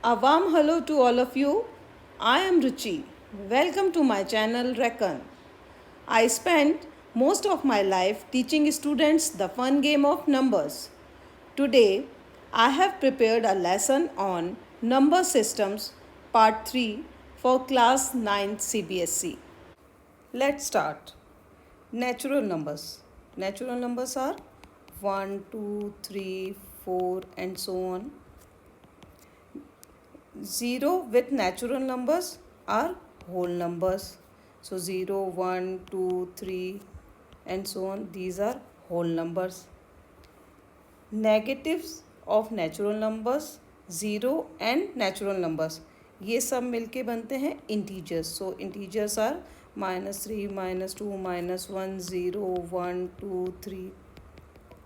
A warm hello to all of you. I am Ruchi. Welcome to my channel Reckon. I spent most of my life teaching students the fun game of numbers. Today, I have prepared a lesson on number systems part 3 for class 9 CBSE. Let's start. Natural numbers. Natural numbers are 1, 2, 3, 4 and so on. 0 with natural numbers are whole numbers. So 0, 1, 2, 3 and so on. These are whole numbers. Negatives of natural numbers 0 and natural numbers. ये सब मिलके बनते हैं integers. So integers are -3, -2, -1, 0, 1, 2, 3.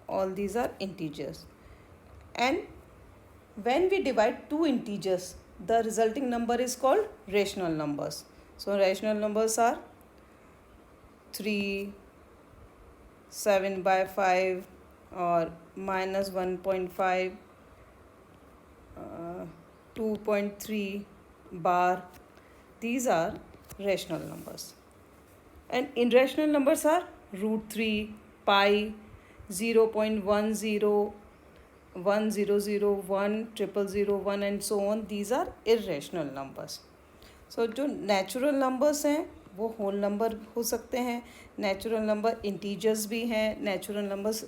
All these are integers. And when we divide two integers, the resulting number is called rational numbers. So rational numbers are 3, 7/5 or -1.5, 2.3 bar. These are rational numbers. And irrational numbers are √3, pi, 0.10, 1001, 0001 and so on. These are irrational numbers. So जो natural numbers हैं वो whole number हो सकते हैं. Natural number integers भी हैं. Natural numbers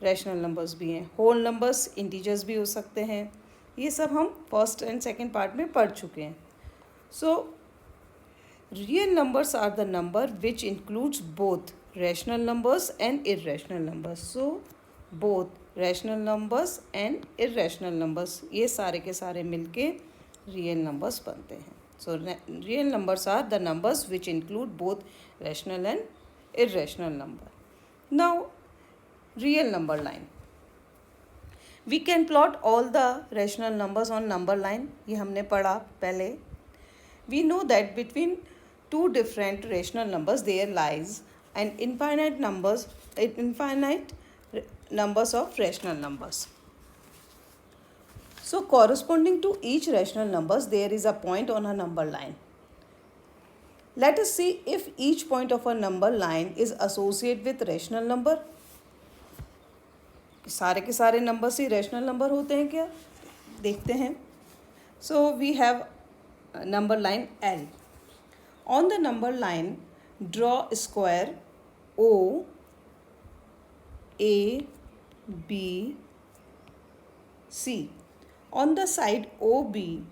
rational numbers भी हैं. Whole numbers integers भी हो सकते हैं. ये सब हम फर्स्ट एंड सेकेंड पार्ट में पढ़ चुके हैं. सो real numbers are the number which includes both rational numbers and irrational numbers. So both rational numbers and irrational numbers ये सारे के सारे मिलके real numbers बनते हैं. So real numbers are the numbers which include both rational and irrational number. Now real number line. We can plot all the rational numbers on number line. ये हमने पढ़ा पहले. We know that between two different rational numbers there lies an infinite numbers of rational numbers. So corresponding to each rational numbers there is a point on a number line. Let us see if each point of a number line is associated with rational number. सारे के सारे numbers ही rational number होते हैं क्या? देखते हैं. So we have number line L. On the number line, draw a square O, A, B, C. On the side OB,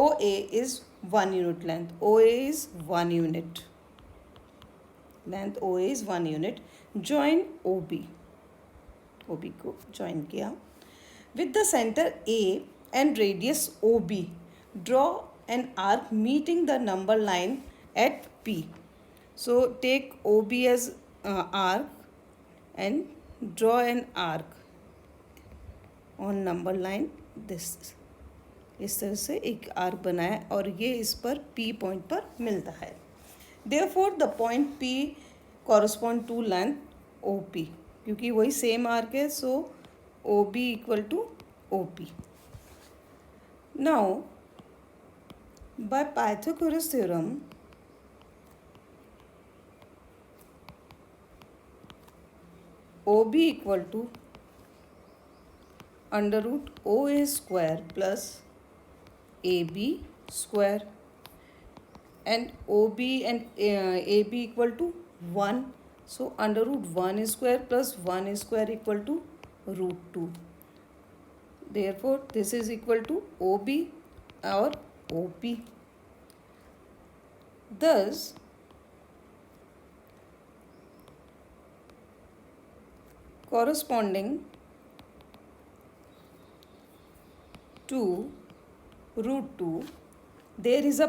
OA is 1 unit length. OA is 1 unit. Length OA is 1 unit. Join OB. OB को join किया. With the center A and radius OB, draw an arc meeting the number line at P. So take OB as arc and draw an arc on number line. This इस तरह से एक arc बनाया और ये इस पर P पॉइंट पर मिलता है. Therefore the point P correspond to length OP. क्योंकि वही सेम आर्क है. So OB equal to OP. Now by Pythagoras theorem, OB equal to under root OA square plus AB square, and OB and AB equal to 1. So under root 1 square plus 1 square equal to √2. Therefore this is equal to OB or OP. Thus corresponding to √2 there is a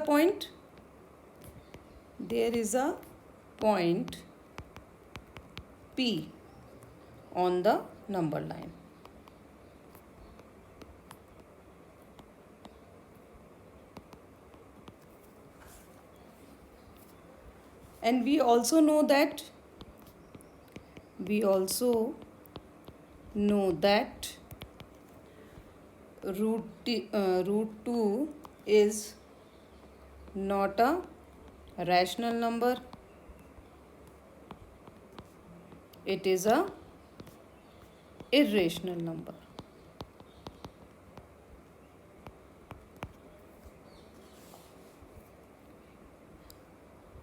point P on the number line. And we also know that √2 is not a rational number. It is a irrational number.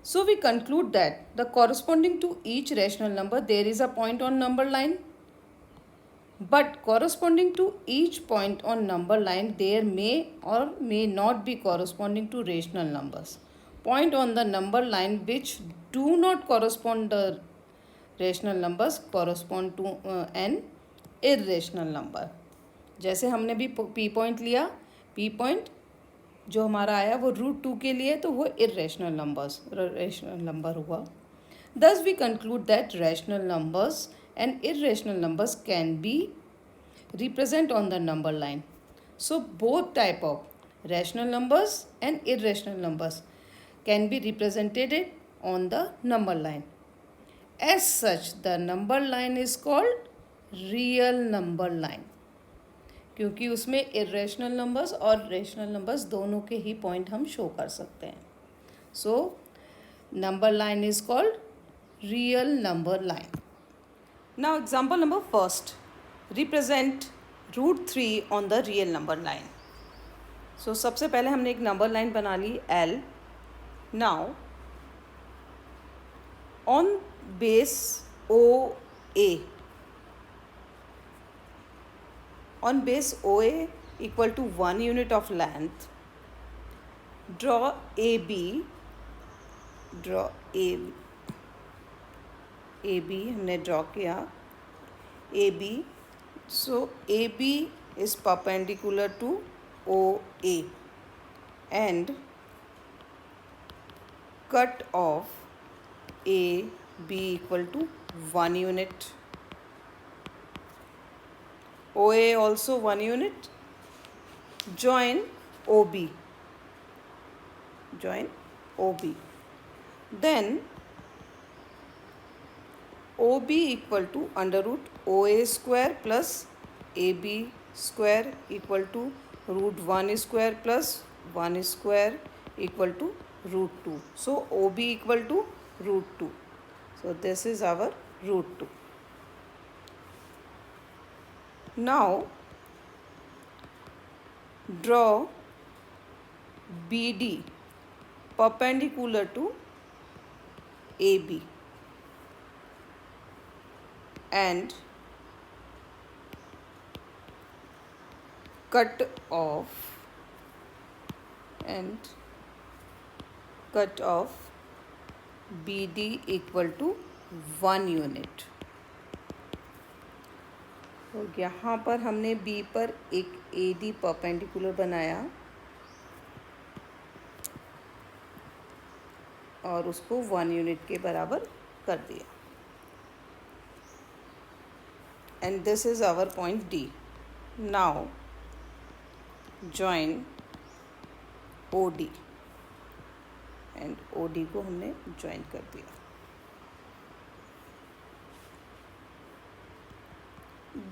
So we conclude that the corresponding to each rational number there is a point on number line, but corresponding to each point on number line there may or may not be corresponding to rational numbers. Point on the number line which do not correspond the rational numbers correspond to an irrational number. जैसे हमने भी P point लिया, P point जो हमारा आया वो √2 के लिए, तो वो इरेशनल नंबर हुआ. Thus we conclude that rational numbers and irrational numbers can be represent on the number line. So both type of rational numbers and irrational numbers can be represented on the number line. As such, the number line is called real number line, क्योंकि उसमें irrational numbers और rational numbers दोनों के ही point हम show कर सकते हैं. So number line is called real number line. Now example number first, represent √3 on the real number line. So सबसे पहले हमने एक नंबर लाइन बना ली L. Now on base OA, on base OA equal to 1 unit of length, draw AB हमने draw किया AB. So AB is perpendicular to OA and cut of AB equal to 1 unit. OA also 1 unit. Join OB. Then OB equal to under root OA square plus AB square equal to √1 square plus 1 square equal to √2. So OB equal to √2. So this is our √2. Now draw BD perpendicular to AB and cut off BD equal to 1 unit. तो यहाँ पर हमने B पर एक AD perpendicular बनाया और उसको 1 unit के बराबर कर दिया. And this is our point D. Now join OD and OD को हमने ज्वाइन कर दिया.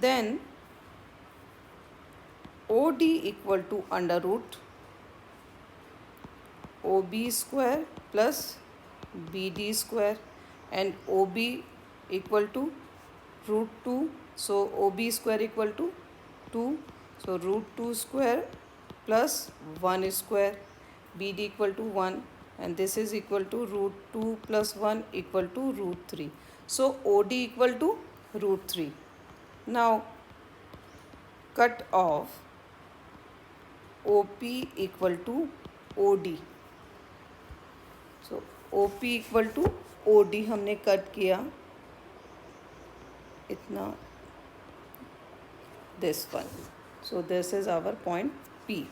Then OD equal to under root OB square plus BD square and OB equal to √2. So OB square equal to 2. So √2 square plus 1 square. BD equal to 1 and this is equal to √2 plus 1 equal to √3. So OD equal to √3. Now cut off OP equal to OD. So OP equal to OD हमने cut किया इतना, this one. So this is our point P.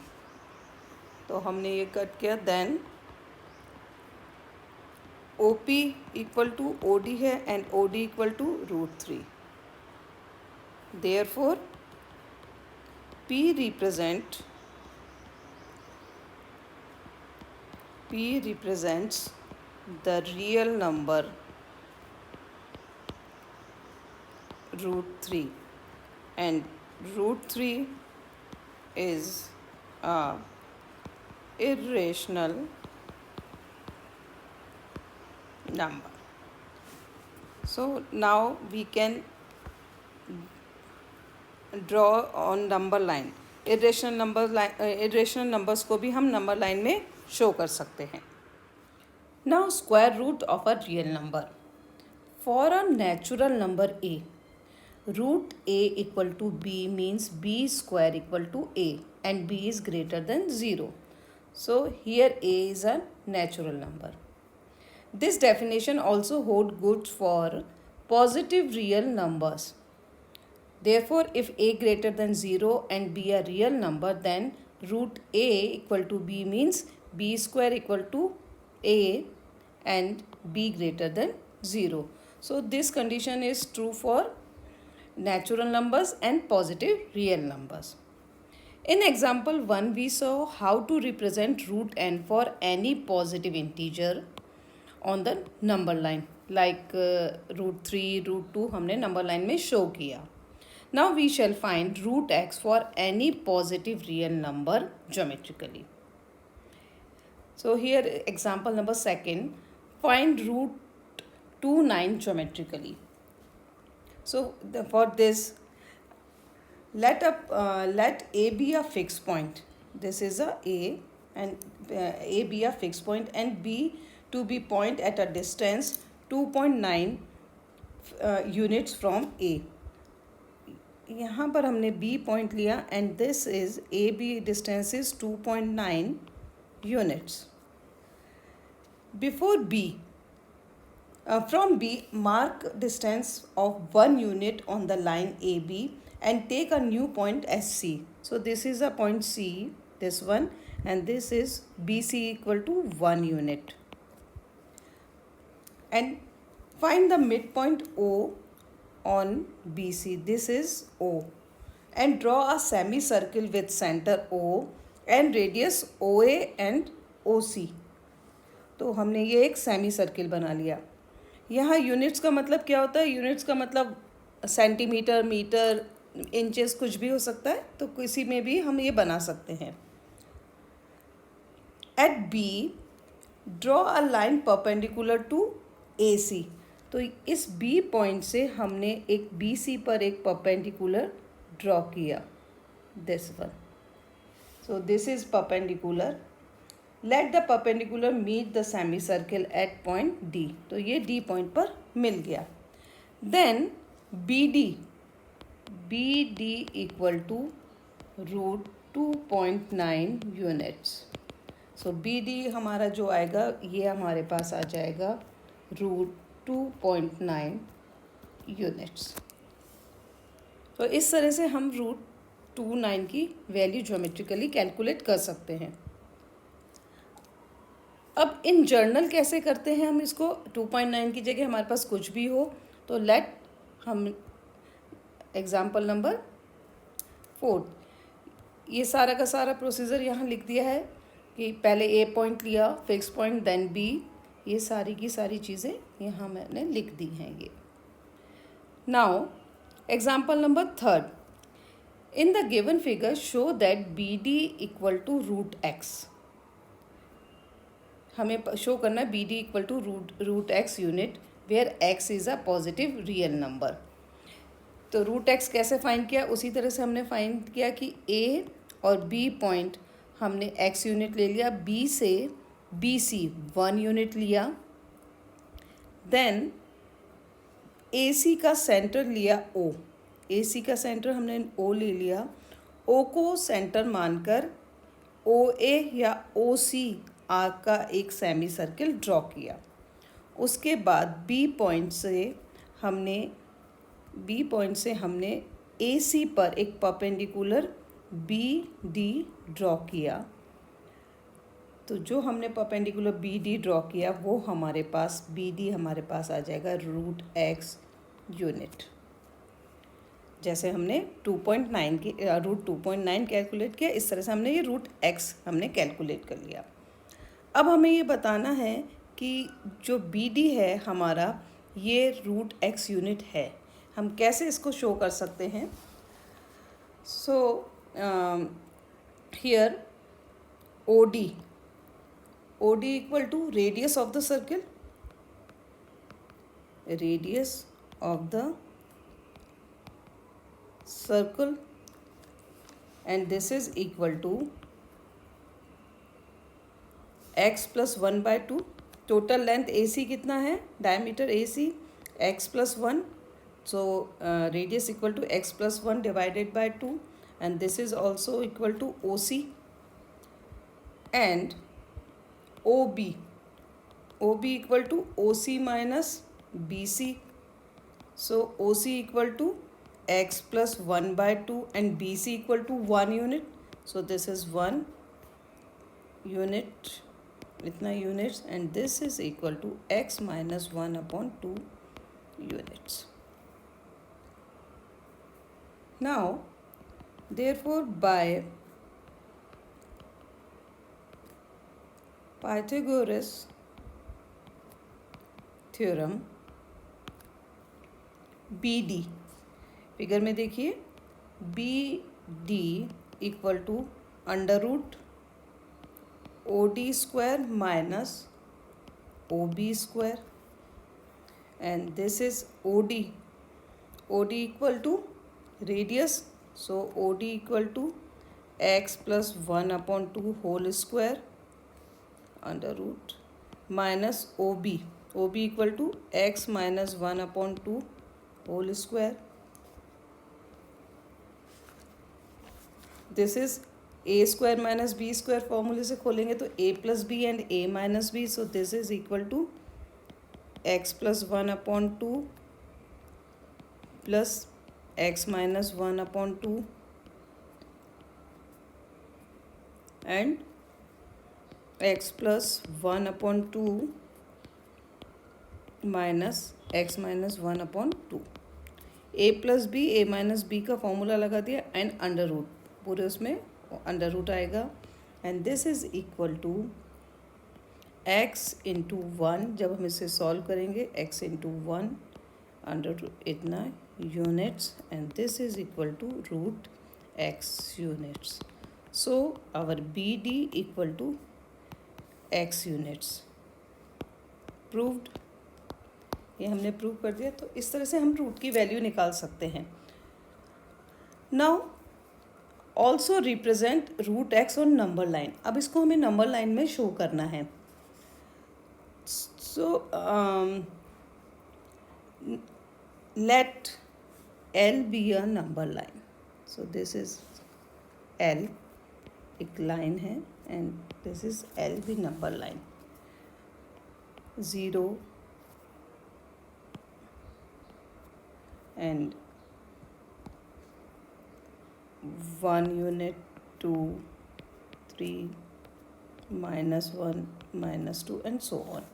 तो हमने ये cut किया. Then OP equal to OD है and OD equal to √3. Therefore P represents the real number √3 and √3 is a irrational number. So now we can draw on number line. irrational numbers को भी हम number line में show कर सकते हैं. Now square root of a real number. For a natural number a, root a equal to b means b square equal to a and b is greater than 0. So here a is a natural number. This definition also holds good for positive real numbers. Therefore, if a greater than 0 and b a real number, then root a equal to b means b square equal to a and b greater than 0. So this condition is true for natural numbers and positive real numbers. In example 1, we saw how to represent root n for any positive integer on the number line, like root 3, root 2 हमने number line में show किया. Now we shall find root x for any positive real number geometrically. So here example number 2, find root 29 geometrically. So for this, let a be a fixed point. This is a and a be a fixed point and b to be point at a distance 2.9 units from a. यहाँ पर हमने b point लिया and this is a B distance is 2.9 units. Before b, from b mark distance of 1 unit on the line AB and take a new point as C. So this is a point C, this one, and this is BC equal to 1 unit. And find the midpoint O on BC. This is O. And draw a semicircle with center O and radius OA and OC. तो हमने ये एक semi circle बना लिया. यहाँ units का मतलब क्या होता है? यूनिट्स का मतलब सेंटीमीटर, मीटर, इंचेस कुछ भी हो सकता है, तो किसी में भी हम ये बना सकते हैं. At B draw a line perpendicular to AC. तो इस B पॉइंट से हमने एक BC पर एक परपेंडिकुलर ड्रॉ किया, this one. So this is perpendicular. Let the perpendicular meet the semi circle at point D. तो ये D पॉइंट पर मिल गया. Then BD equal to root 2.9 units. So BD हमारा जो आएगा ये हमारे पास आ जाएगा रूट 2.9 यूनिट्स. तो इस तरह से हम रूट 29 की वैल्यू ज्योमेट्रिकली कैलकुलेट कर सकते हैं. अब इन जर्नल कैसे करते हैं हम इसको? 2.9 की जगह हमारे पास कुछ भी हो, तो लेट हम एग्जाम्पल नंबर 4, ये सारा का सारा प्रोसीजर यहाँ लिख दिया है कि पहले ए पॉइंट लिया, फिक्स पॉइंट, देन बी, ये सारी की सारी चीज़ें यहाँ मैंने लिख दी हैं ये. Now example number 3, in the given figure show that BD equal to root x. हमें शो करना है BD equal to root x unit where x is a positive real number. तो रूट x कैसे फाइंड किया? उसी तरह से हमने फाइंड किया कि A और B पॉइंट हमने x यूनिट ले लिया, B से BC 1 यूनिट लिया, देन AC का सेंटर लिया O. AC का सेंटर हमने O ले लिया. O को सेंटर मानकर OA या OC आर्क का एक सेमी सर्किल ड्रॉ किया. उसके बाद B पॉइंट से हमने AC पर एक परपेंडिकुलर BD ड्रॉ किया. तो जो हमने परपेंडिकुलर BD ड्रॉ किया वो हमारे पास BD हमारे पास आ जाएगा रूट x यूनिट. जैसे हमने 2.9 की रूट 2.9 कैलकुलेट किया, इस तरह से हमने ये रूट x हमने कैलकुलेट कर लिया. अब हमें ये बताना है कि जो BD है हमारा ये रूट x यूनिट है. हम कैसे इसको शो कर सकते हैं? So here OD OD equal to radius of the circle, radius of the circle, and this is equal to x plus 1/2. Total length AC कितना है, diameter AC x plus 1. So radius equal to x plus 1 divided by 2, and this is also equal to OC. And OB equal to OC minus BC. So OC equal to x plus 1/2 and BC equal to 1 unit. So this is 1 unit, इतना units, and this is equal to x minus 1/2 units. Now therefore by Pythagoras theorem BD, figure में देखिए, BD equal to under root OD square minus OB square, and this is OD equal to radius, so OD equal to x plus 1/2 whole square under root minus OB equal to x minus 1/2 whole square. This is a square minus b square, फॉर्मूले से खोलेंगे तो a plus B and a minus B, so this is equal to x plus 1/2 plus x minus 1/2 and x plus 1/2 minus x minus 1/2. a plus B a minus B का formula लगा दिया and under root, पूरे उसमें under root आएगा, and this is equal to x into 1. जब हम इसे solve करेंगे x इंटू 1 अंडर रूट इतना units, and this is equal to root x units. So our BD equal to x units. Proved. ये हमने prove कर दिया. तो इस तरह से हम रूट की वैल्यू निकाल सकते हैं. Now also represent root x on number line. अब इसको हमें नंबर लाइन में शो करना है. So let L be a number line. So this is L, एक लाइन है, and this is L भी number line. 0 and 1 unit, 2, 3, -1, -2 and so on.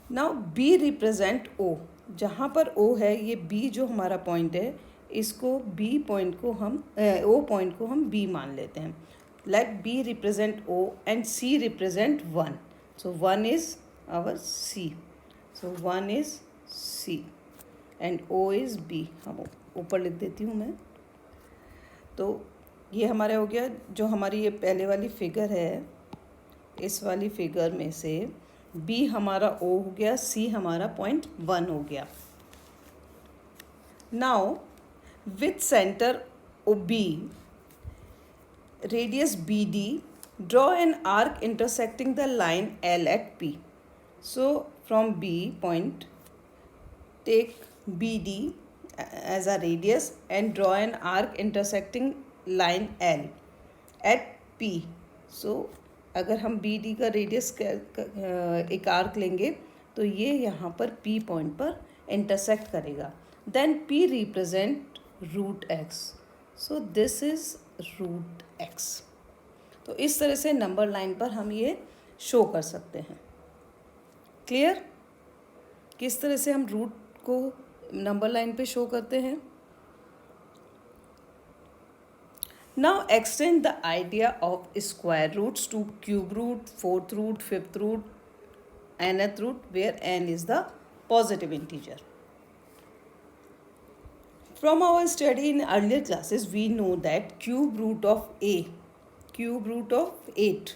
Now B represent O. जहाँ पर O है, ये B जो हमारा पॉइंट है, इसको B पॉइंट को हम O पॉइंट को हम B मान लेते हैं. Let B represent O and C represent 1. So 1 is our C. So 1 is C and O is B. हम ऊपर लिख देती हूँ मैं. तो ये हमारा हो गया, जो हमारी ये पहले वाली फिगर है, इस वाली फिगर में से B हमारा O हो गया, C हमारा पॉइंट 1 हो गया. Now with centre OB, radius BD, draw an arc intersecting the line L at P. So from B point take BD as a radius and draw an arc intersecting line L at P. So अगर हम BD का radius एक arc लेंगे तो ये यहाँ पर P point पर इंटरसेक्ट करेगा. Then P represent root x. So this is root x. तो इस तरह से नंबर लाइन पर हम ये शो कर सकते हैं. क्लियर? किस तरह से हम रूट को नंबर लाइन पे शो करते हैं. Now extend the idea of square roots to cube root, fourth root, fifth root, nth root, where n is the positive integer. From our study in earlier classes, we know that cube root of 8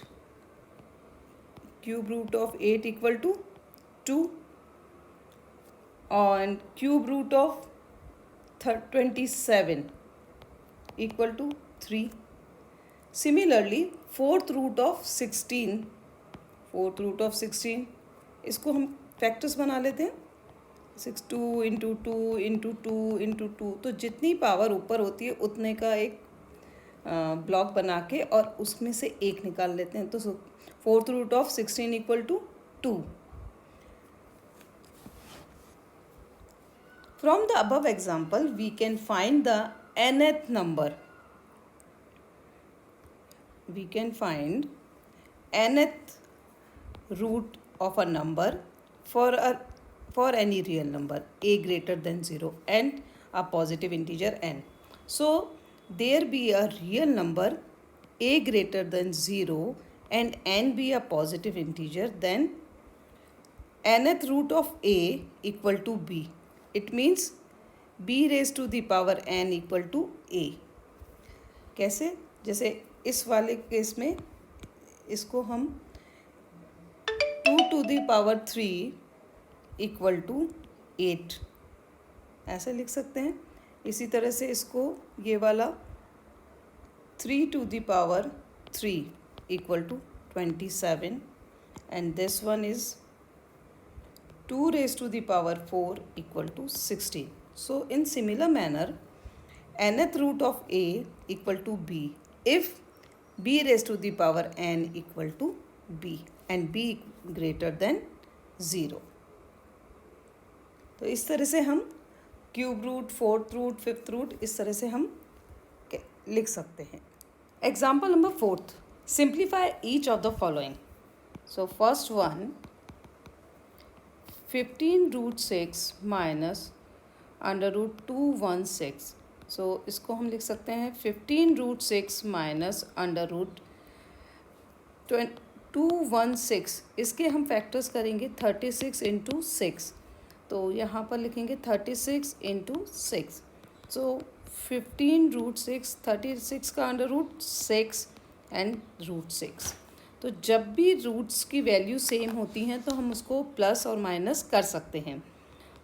cube root of 8 equal to 2, and cube root of 27 equal to 3. Similarly, fourth root of 16 इसको हम factors बना लेते हैं. 2 into 2 into 2 into 2, तो जितनी power ऊपर होती है उतने का एक ब्लॉक बना के और उसमें से एक निकाल लेते हैं. तो fourth root of 16 equal to 2. From the above example, we can find the nth number. We can find nth root of a number for any real number a greater than 0 and a positive integer n. So there be a real number a greater than 0 and n be a positive integer, then nth root of a equal to b. It means b raised to the power n equal to a. कैसे? जैसे इस वाले case में इसको हम 2 to the power 3 equal to 8 ऐसे लिख सकते हैं. इसी तरह से इसको ये वाला 3 to the power 3 equal to 27, and this one is 2 raised to the power 4 equal to 16. So in similar manner, nth root of a equal to b if b raised to the power n equal to b and b greater than 0. तो इस तरह से हम cube root, fourth root, fifth root इस तरह से हम लिख सकते हैं. Example number 4. Simplify each of the following. So first one 15 root 6 minus under root 216. So इसको हम लिख सकते हैं 15 रूट 6 माइनस अंडर रूट 216. इसके हम फैक्टर्स करेंगे 36 इंटू 6. तो यहाँ पर लिखेंगे 36 इंटू 6. सो 15 रूट 6, 36 का अंडर रूट 6 एंड रूट 6. तो जब भी रूट्स की वैल्यू सेम होती हैं तो हम उसको प्लस और माइनस कर सकते हैं.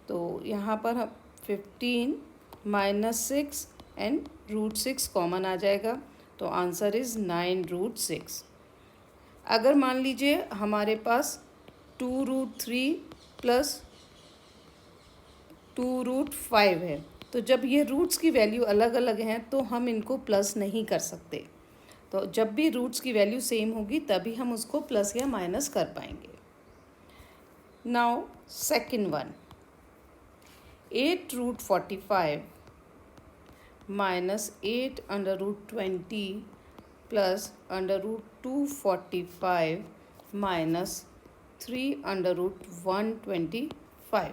तो यहाँ पर हम 15 माइनस 6 एंड रूट 6 कॉमन आ जाएगा. तो आंसर इज़ 9 रूट 6. अगर मान लीजिए हमारे पास 2 रूट 3 प्लस 2 रूट 5 है, तो जब ये रूट्स की वैल्यू अलग अलग हैं तो हम इनको प्लस नहीं कर सकते. तो जब भी रूट्स की वैल्यू सेम होगी तभी हम उसको प्लस या माइनस कर पाएंगे. Now second one 8 root 45 minus 8 under root 20 plus under root 245 minus 3 under root 125.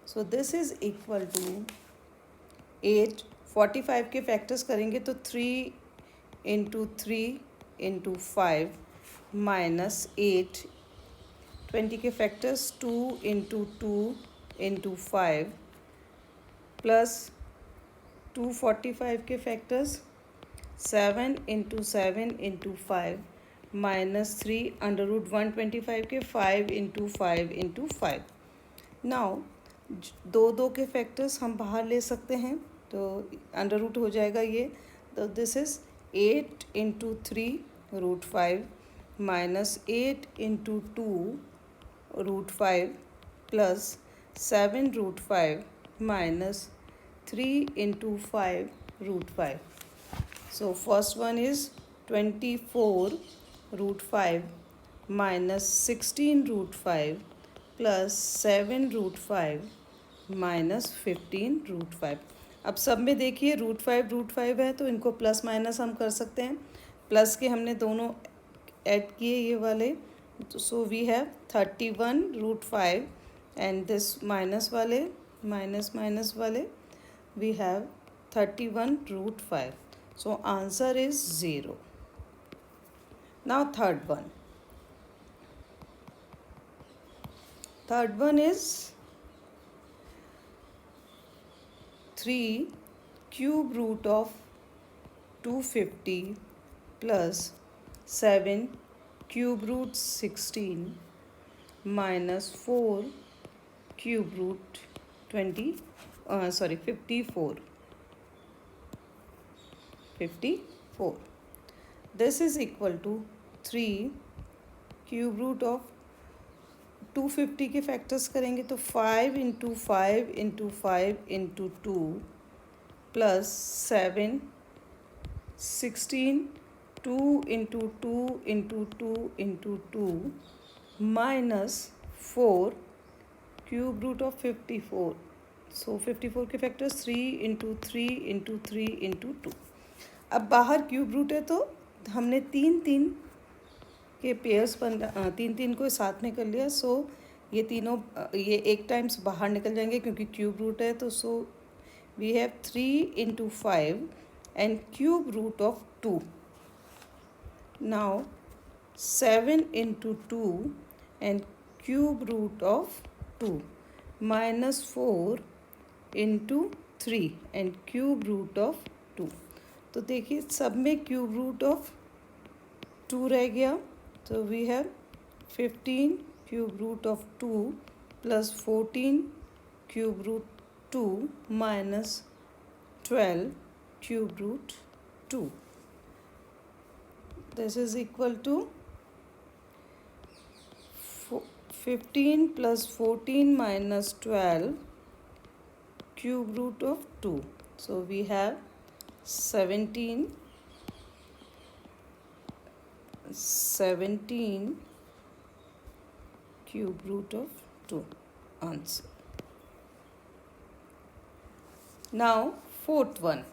So this is equal to 8. 45 के फैक्टर्स करेंगे तो 3 इंटू 3 इंटू 5 माइनस 8. 20 के फैक्टर्स 2 इंटू 2 इंटू 5 प्लस 245 के factors 7 into 7 into 5 minus 3 under root 125 के 5 into 5 into 5. Now दो के factors हम बाहर ले सकते हैं तो अंडर रूट हो जाएगा ये. तो this is 8 into 3 root 5 minus 8 into 2 root 5 plus 7 root 5 minus 3 into 5 root 5. So first one is 24 root 5 minus 16 root 5 plus 7 root 5 minus 15 root 5. अब सब में देखिए रूट 5 है तो इनको प्लस माइनस हम कर सकते हैं. प्लस के हमने दोनों ऐड किए ये वाले, तो so we have 31 root 5 and this minus वाले we have 31 root 5. So answer is 0. Now third one is 3 cube root of 250 plus 7 cube root 16 minus 4 cube root 54. This is equal to 3 cube root of 250 के factors करेंगे तो 5 into 5 into 5 into 2 plus 7 16 2 into 2 into 2 into 2 minus 4 cube root of 54. So 54 के factors 3 into 3 into 3 into 2. अब बाहर cube root है तो हमने तीन तीन के पेयर्स तीन तीन को साथ में कर लिया. सो ये तीनों ये एक टाइम्स बाहर निकल जाएंगे क्योंकि क्यूब रूट है. तो so we have 3 into 5 and cube root of 2. Now 7 into 2 and cube root of 2 minus 4 into 3 and cube root of 2. तो देखिए सब में क्यूब रूट ऑफ 2 रह गया. तो we have 15 cube root of 2 plus 14 cube root 2 minus 12 cube root 2. This is equal to 15 plus 14 minus 12 cube root of 2. So we have 17 cube root of 2 answer. Now fourth one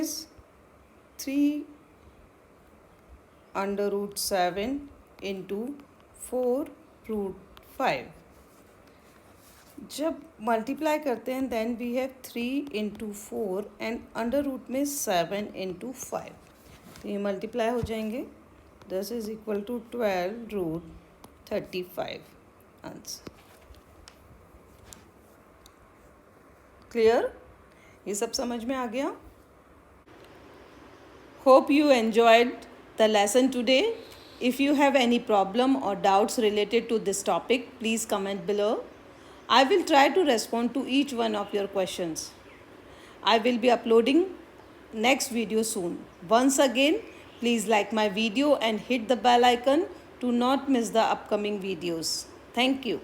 is 3 under root 7 into 4 root 5. जब multiply करते हैं then we have 3 into 4 and under root में 7 into 5. तो ये multiply हो जाएंगे. This is equal to 12 root 35 answer. Clear? ये सब समझ में आ गया? Hope you enjoyed the lesson today. If you have any problem or doubts related to this topic, please comment below. I will try to respond to each one of your questions. I will be uploading next video soon. Once again, please like my video and hit the bell icon to not miss the upcoming videos. Thank you.